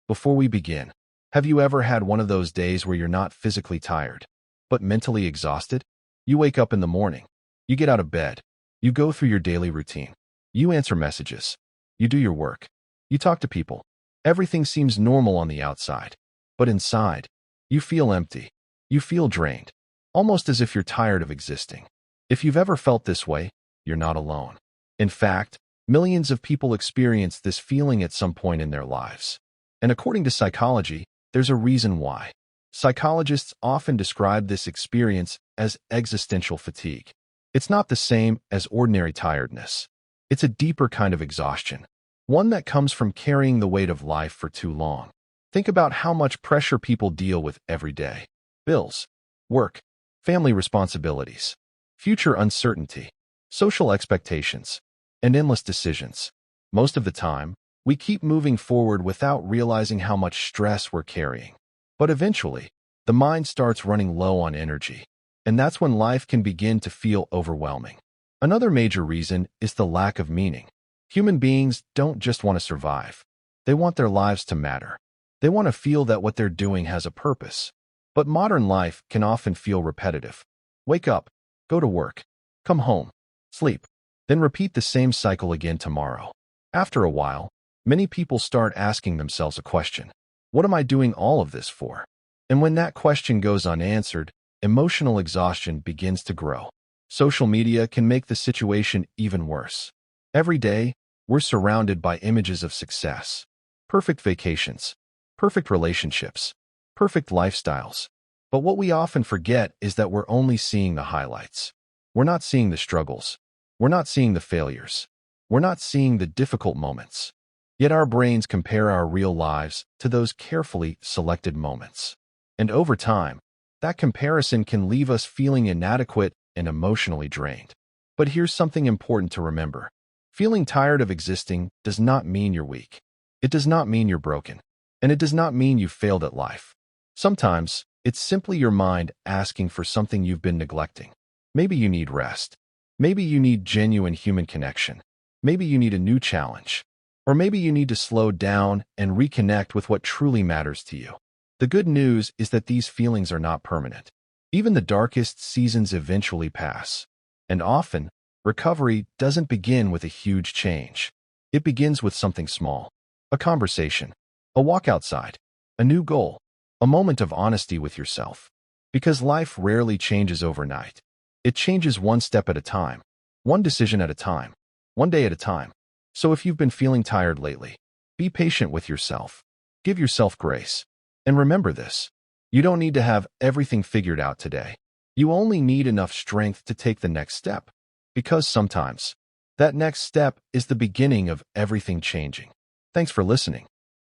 Before we begin, have you ever had one of those days where you're not physically tired, but mentally exhausted? You wake up in the morning, you get out of bed, you go through your daily routine, you answer messages, you do your work, you talk to people. Everything seems normal on the outside, but inside, you feel empty, you feel drained, almost as if you're tired of existing. If you've ever felt this way, you're not alone. In fact, millions of people experience this feeling at some point in their lives. And according to psychology, there's a reason why. Psychologists often describe this experience as existential fatigue. It's not the same as ordinary tiredness. It's a deeper kind of exhaustion, one that comes from carrying the weight of life for too long. Think about how much pressure people deal with every day. Bills, work, family responsibilities, future uncertainty, social expectations, and endless decisions. Most of the time, we keep moving forward without realizing how much stress we're carrying. But eventually, the mind starts running low on energy, and that's when life can begin to feel overwhelming. Another major reason is the lack of meaning. Human beings don't just want to survive. They want their lives to matter. They want to feel that what they're doing has a purpose. But modern life can often feel repetitive. Wake up, go to work, come home, sleep, then repeat the same cycle again tomorrow. After a while, many people start asking themselves a question. What am I doing all of this for? And when that question goes unanswered, emotional exhaustion begins to grow. Social media can make the situation even worse. Every day, we're surrounded by images of success, perfect vacations, perfect relationships, perfect lifestyles. But what we often forget is that we're only seeing the highlights. We're not seeing the struggles. We're not seeing the failures. We're not seeing the difficult moments. Yet our brains compare our real lives to those carefully selected moments. And over time, that comparison can leave us feeling inadequate and emotionally drained. But here's something important to remember. Feeling tired of existing does not mean you're weak. It does not mean you're broken. And it does not mean you failed at life. Sometimes, it's simply your mind asking for something you've been neglecting. Maybe you need rest. Maybe you need genuine human connection. Maybe you need a new challenge. Or maybe you need to slow down and reconnect with what truly matters to you. The good news is that these feelings are not permanent. Even the darkest seasons eventually pass. And often, recovery doesn't begin with a huge change. It begins with something small. A conversation, a walk outside, a new goal, a moment of honesty with yourself. Because life rarely changes overnight. It changes one step at a time, one decision at a time, one day at a time. So if you've been feeling tired lately, be patient with yourself. Give yourself grace. And remember this, you don't need to have everything figured out today. You only need enough strength to take the next step. Because sometimes, that next step is the beginning of everything changing. Thanks for listening.